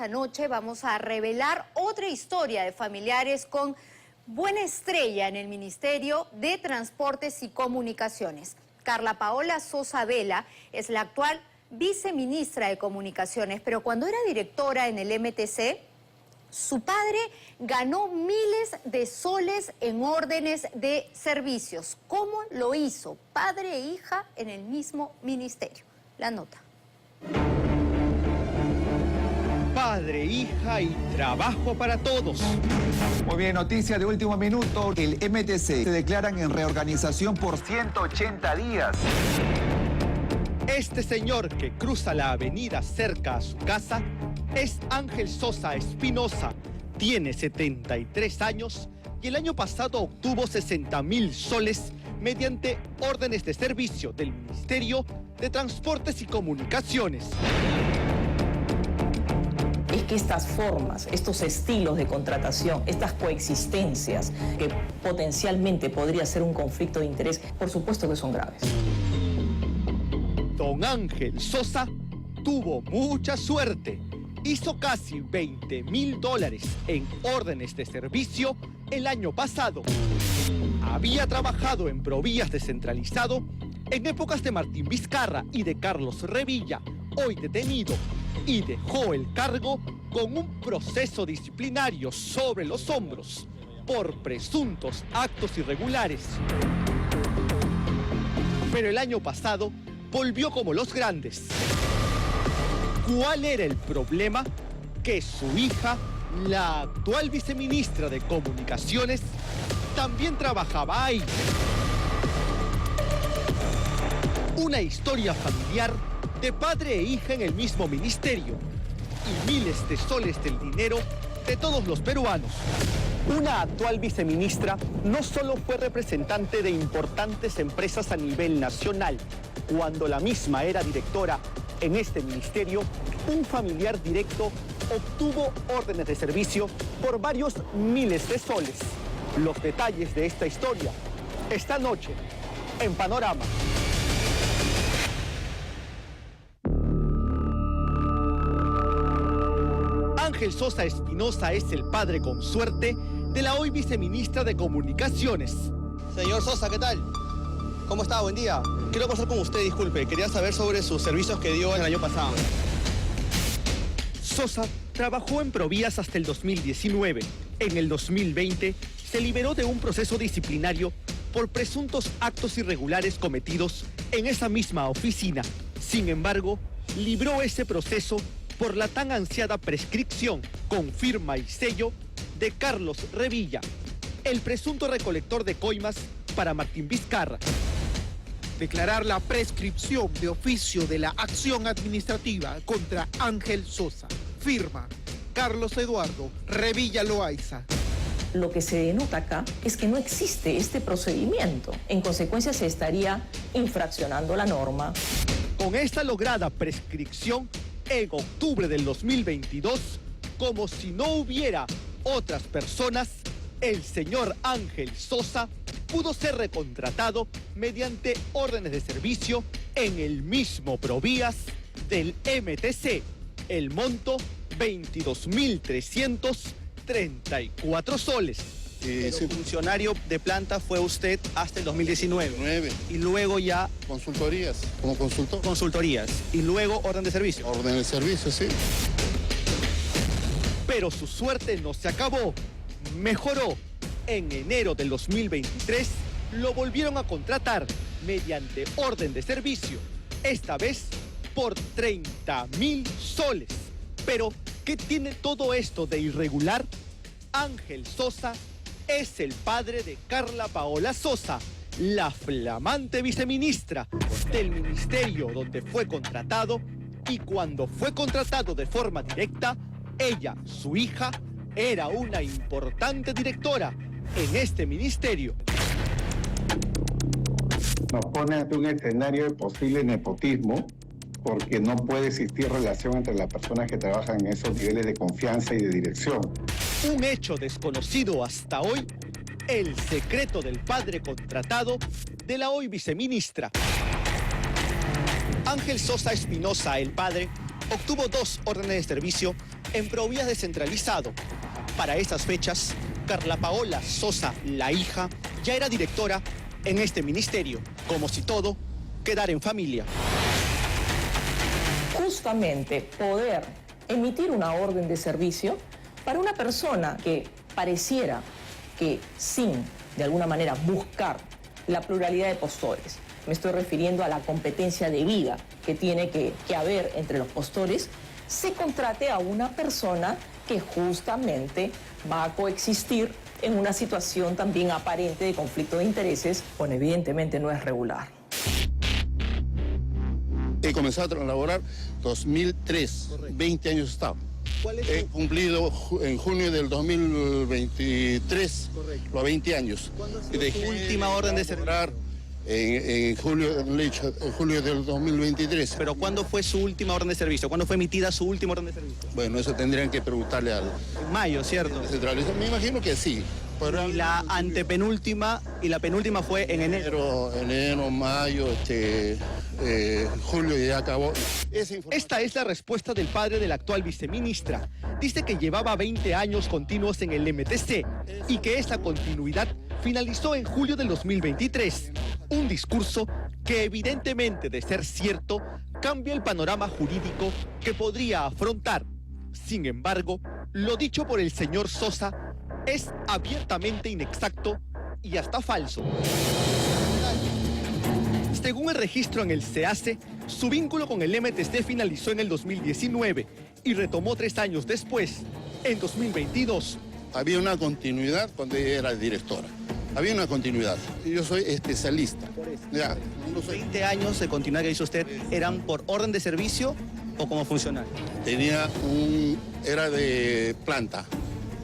esta noche vamos a revelar otra historia de familiares con buena estrella en el Ministerio de Transportes y Comunicaciones. Carla Paola Sosa Vela es la actual viceministra de Comunicaciones, pero cuando era directora en el MTC, su padre ganó miles de soles en órdenes de servicios. ¿Cómo lo hizo? Padre e hija en el mismo ministerio. La nota. Padre, hija y trabajo para todos. Muy bien, noticia de último minuto. El MTC se declaran en reorganización por 180 días. Este señor que cruza la avenida cerca a su casa es Ángel Sosa Espinosa. Tiene 73 años y el año pasado obtuvo 60.000 soles mediante órdenes de servicio del Ministerio de Transportes y Comunicaciones. Es que estas formas, estos estilos de contratación, estas coexistencias que potencialmente podría ser un conflicto de interés, por supuesto que son graves. Don Ángel Sosa tuvo mucha suerte. Hizo casi $20.000 en órdenes de servicio el año pasado. Había trabajado en Provías descentralizado en épocas de Martín Vizcarra y de Carlos Revilla, hoy detenido, y dejó el cargo con un proceso disciplinario sobre los hombros por presuntos actos irregulares. Pero el año pasado volvió como los grandes. ¿Cuál era el problema? Que su hija, la actual viceministra de Comunicaciones, también trabajaba ahí. Una historia familiar de padre e hija en el mismo ministerio y miles de soles del dinero de todos los peruanos. Una actual viceministra no solo fue representante de importantes empresas a nivel nacional. Cuando la misma era directora en este ministerio, un familiar directo obtuvo órdenes de servicio por varios miles de soles. Los detalles de esta historia esta noche en Panorama. Ángel Sosa Espinosa es el padre con suerte de la hoy viceministra de Comunicaciones. Señor Sosa, ¿qué tal? ¿Cómo está? Buen día. Quiero pasar con usted, disculpe. Quería saber sobre sus servicios que dio el año pasado. Sosa trabajó en Provías hasta el 2019. En el 2020 se liberó de un proceso disciplinario por presuntos actos irregulares cometidos en esa misma oficina. Sin embargo, libró ese proceso por la tan ansiada prescripción con firma y sello de Carlos Revilla, el presunto recolector de coimas para Martín Vizcarra. Declarar la prescripción de oficio de la acción administrativa contra Ángel Sosa. Firma Carlos Eduardo Revilla Loaiza. Lo que se denota acá es que no existe este procedimiento. En consecuencia, se estaría infraccionando la norma. Con esta lograda prescripción, en octubre del 2022, como si no hubiera otras personas, el señor Ángel Sosa pudo ser recontratado mediante órdenes de servicio en el mismo Provías del MTC. El monto, 22.334 soles. Su funcionario de planta fue usted hasta el 2019. Y luego ya... Consultorías, como consultor. Consultorías. Y luego orden de servicio. Orden de servicio, sí. Pero su suerte no se acabó. Mejoró. En enero del 2023 lo volvieron a contratar mediante orden de servicio. Esta vez por 30.000 soles. Pero, ¿qué tiene todo esto de irregular? Ángel Sosa es el padre de Carla Paola Sosa, la flamante viceministra del ministerio donde fue contratado, y cuando fue contratado de forma directa, ella, su hija, era una importante directora en este ministerio. Nos pone ante un escenario de posible nepotismo porque no puede existir relación entre las personas que trabajan en esos niveles de confianza y de dirección. Un hecho desconocido hasta hoy, el secreto del padre contratado de la hoy viceministra. Ángel Sosa Espinosa, el padre, obtuvo 2 órdenes de servicio en Provías descentralizado. Para estas fechas, Carla Paola Sosa, la hija, ya era directora en este ministerio, como si todo quedara en familia. Justamente poder emitir una orden de servicio para una persona que pareciera que sin, de alguna manera, buscar la pluralidad de postores, me estoy refiriendo a la competencia debida que tiene que haber entre los postores, se contrate a una persona que justamente va a coexistir en una situación también aparente de conflicto de intereses, bueno, evidentemente no es regular. He comenzado a laborar 2003, 20 años estaba. He cumplido en junio del 2023 los 20 años. ¿Cuándo ha sido su última orden de servicio? En julio del 2023. Pero ¿cuándo fue su última orden de servicio? ¿Cuándo fue emitida su última orden de servicio? Bueno, eso tendrían que preguntarle al En mayo, ¿cierto? centralizado. Me imagino que sí. Pero Y la antepenúltima y la penúltima fue en enero. enero, mayo, julio ya acabó. Esta es la respuesta del padre de la actual viceministra. Dice que llevaba 20 años continuos en el MTC y que esa continuidad finalizó en julio del 2023. Un discurso que evidentemente, de ser cierto, cambia el panorama jurídico que podría afrontar. Sin embargo, lo dicho por el señor Sosa es abiertamente inexacto y hasta falso. Según el registro en el SEACE, su vínculo con el MTC finalizó en el 2019 y retomó 3 años después, en 2022. Había una continuidad cuando ella era directora. Había una continuidad. Yo soy especialista. Ya, no soy- 20 años de continuidad que hizo usted, ¿eran por orden de servicio o como funcionario? Era de planta.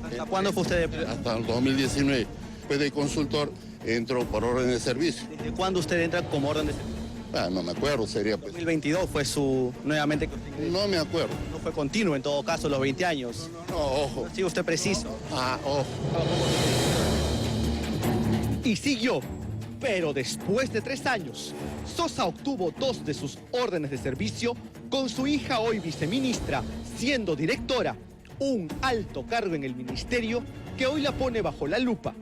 ¿Hasta cuándo fue usted de Hasta el 2019. Después de consultor entró por orden de servicio. ¿Desde cuándo usted entra como orden de servicio? No me acuerdo, sería pues. 2022 fue su, nuevamente, No me acuerdo. no fue continuo en todo caso los 20 años. No, ojo. Sí, usted preciso. Ojo. Y siguió. Pero después de 3 años, Sosa obtuvo 2 de sus órdenes de servicio con su hija, hoy viceministra, siendo directora, un alto cargo en el ministerio que hoy la pone bajo la lupa.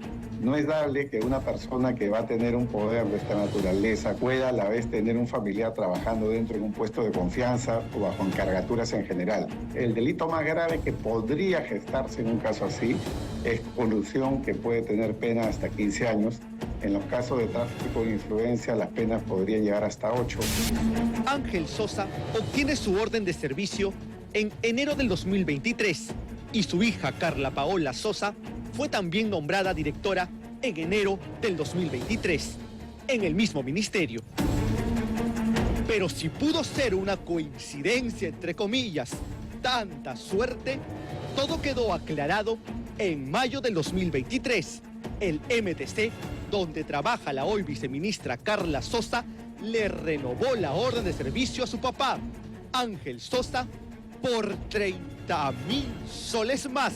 No es dable que una persona que va a tener un poder de esta naturaleza pueda a la vez tener un familiar trabajando dentro de un puesto de confianza o bajo encargaturas en general. El delito más grave que podría gestarse en un caso así es colusión, que puede tener pena hasta 15 años. En los casos de tráfico de influencia, las penas podrían llegar hasta 8. Ángel Sosa obtiene su orden de servicio en enero del 2023 y su hija Carla Paola Sosa fue también nombrada directora en enero del 2023 en el mismo ministerio. Pero si pudo ser una coincidencia, entre comillas, tanta suerte, todo quedó aclarado en mayo del 2023. El MTC, donde trabaja la hoy viceministra Carla Sosa, le renovó la orden de servicio a su papá, Ángel Sosa, por 30.000 soles más.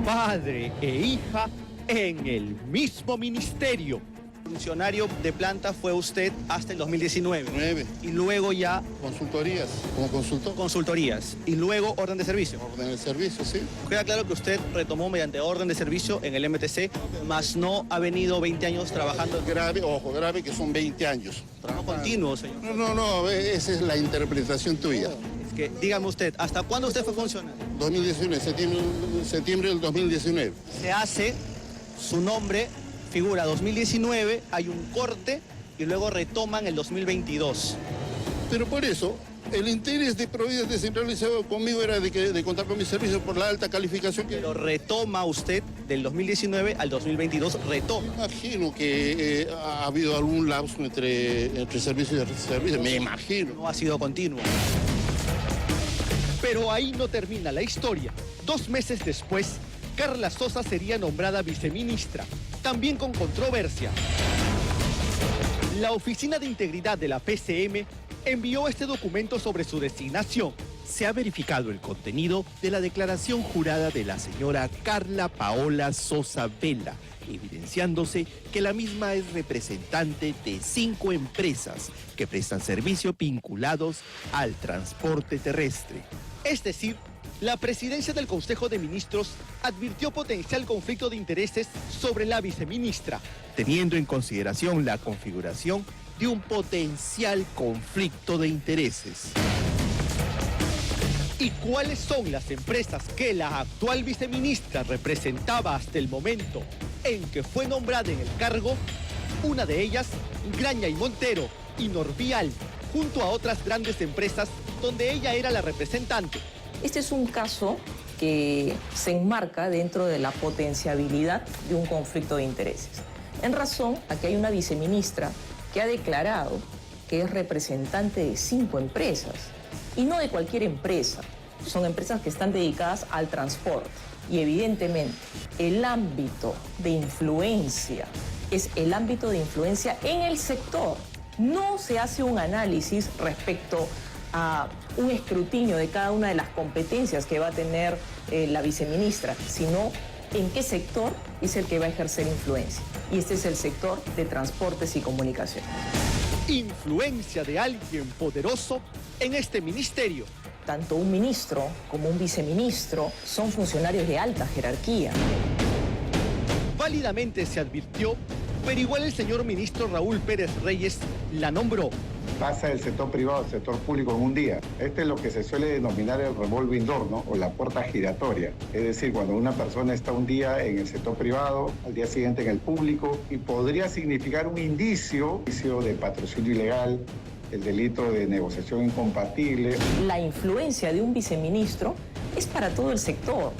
Padre e hija en el mismo ministerio. Funcionario de planta fue usted hasta el 2019 9. y luego ya Consultorías. Como consultor. consultorías y luego orden de servicio. Orden de servicio, sí. Queda claro que usted retomó mediante orden de servicio en el MTC, mas no ha venido 20 años trabajando. Grave, ojo, grave que son 20 años. No continuo, señor. No, esa es la interpretación tuya. Es que, dígame usted, ¿hasta cuándo usted fue funcionario? 2019, septiembre del 2019. Se hace su nombre, figura 2019, hay un corte y luego retoman el 2022. Pero por eso, el interés de Provías descentralizado conmigo era de contar con mi servicio por la alta calificación que... Pero retoma usted del 2019 al 2022, retoma. Imagino que ha habido algún lapso entre servicio y servicio, me imagino. No ha sido continuo. Pero ahí no termina la historia. 2 meses después, Carla Sosa sería nombrada viceministra, también con controversia. La Oficina de Integridad de la PCM envió este documento sobre su designación se ha verificado el contenido de la declaración jurada de la señora Carla Paola Sosa Vela, evidenciándose que la misma es representante de 5 empresas que prestan servicio vinculados al transporte terrestre. Es decir, la presidencia del Consejo de Ministros advirtió potencial conflicto de intereses sobre la viceministra, teniendo en consideración la configuración de un potencial conflicto de intereses. ¿Y cuáles son las empresas que la actual viceministra representaba hasta el momento en que fue nombrada en el cargo? Una de ellas, Graña y Montero y Norvial, junto a otras grandes empresas donde ella era la representante. Este es un caso que se enmarca dentro de la potenciabilidad de un conflicto de intereses. En razón a que hay una viceministra que ha declarado que es representante de 5 empresas, y no de cualquier empresa. Son empresas que están dedicadas al transporte. Y evidentemente el ámbito de influencia es el ámbito de influencia en el sector. No se hace un análisis respecto a un escrutinio de cada una de las competencias que va a tener la viceministra, sino en qué sector es el que va a ejercer influencia. Y este es el sector de transportes y comunicaciones. Influencia de alguien poderoso en este ministerio. Tanto un ministro como un viceministro son funcionarios de alta jerarquía. Válidamente se advirtió, pero igual el señor ministro Raúl Pérez Reyes la nombró. Pasa del sector privado al sector público en un día. Este es lo que se suele denominar el revolving door, ¿no? O la puerta giratoria. Es decir, cuando una persona está un día en el sector privado, al día siguiente en el público, y podría significar un indicio de patrocinio ilegal, el delito de negociación incompatible. La influencia de un viceministro es para todo el sector.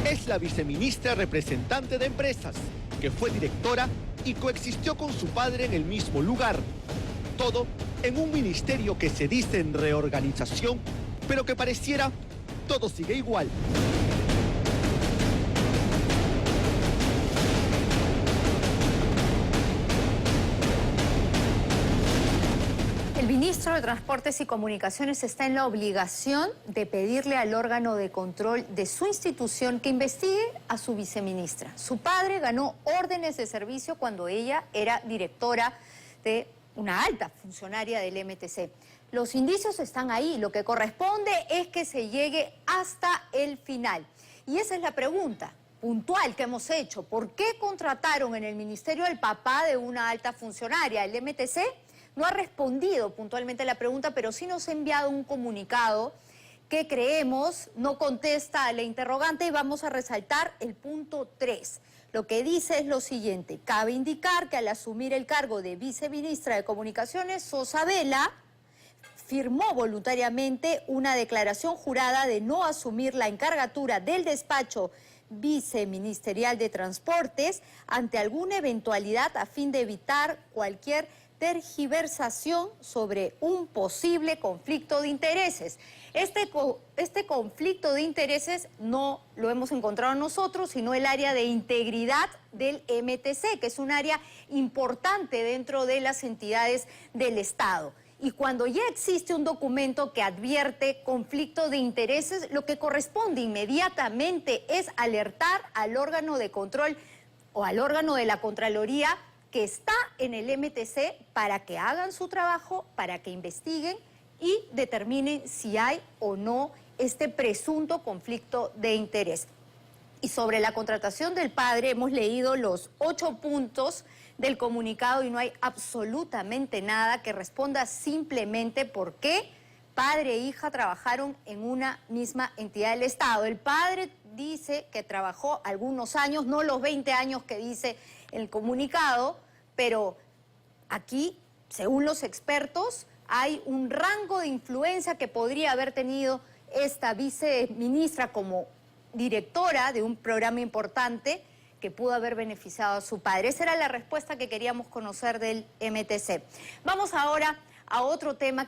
Es la viceministra representante de empresas, que fue directora y coexistió con su padre en el mismo lugar. Todo en un ministerio que se dice en reorganización, pero que pareciera todo sigue igual. El ministro de Transportes y Comunicaciones está en la obligación de pedirle al órgano de control de su institución que investigue a su viceministra. Su padre ganó órdenes de servicio cuando ella era directora de una alta funcionaria del MTC. Los indicios están ahí, lo que corresponde es que se llegue hasta el final. Y esa es la pregunta puntual que hemos hecho. ¿Por qué contrataron en el ministerio al papá de una alta funcionaria? El MTC no ha respondido puntualmente a la pregunta, pero sí nos ha enviado un comunicado que creemos no contesta a la interrogante, y vamos a resaltar el punto 3. Lo que dice es lo siguiente: cabe indicar que al asumir el cargo de viceministra de Comunicaciones, Sosa Vela firmó voluntariamente una declaración jurada de no asumir la encargatura del despacho viceministerial de Transportes ante alguna eventualidad a fin de evitar cualquier tergiversación sobre un posible conflicto de intereses. Este conflicto de intereses no lo hemos encontrado nosotros, sino el área de integridad del MTC, que es un área importante dentro de las entidades del Estado. Y cuando ya existe un documento que advierte conflicto de intereses, lo que corresponde inmediatamente es alertar al órgano de control o al órgano de la Contraloría que está en el MTC para que hagan su trabajo, para que investiguen y determinen si hay o no este presunto conflicto de interés. Y sobre la contratación del padre hemos leído los 8 puntos del comunicado y no hay absolutamente nada que responda simplemente por qué padre e hija trabajaron en una misma entidad del Estado. El padre dice que trabajó algunos años, no los 20 años que dice el comunicado, pero aquí, según los expertos, hay un rango de influencia que podría haber tenido esta viceministra como directora de un programa importante que pudo haber beneficiado a su padre. Esa era la respuesta que queríamos conocer del MTC. Vamos ahora a otro tema.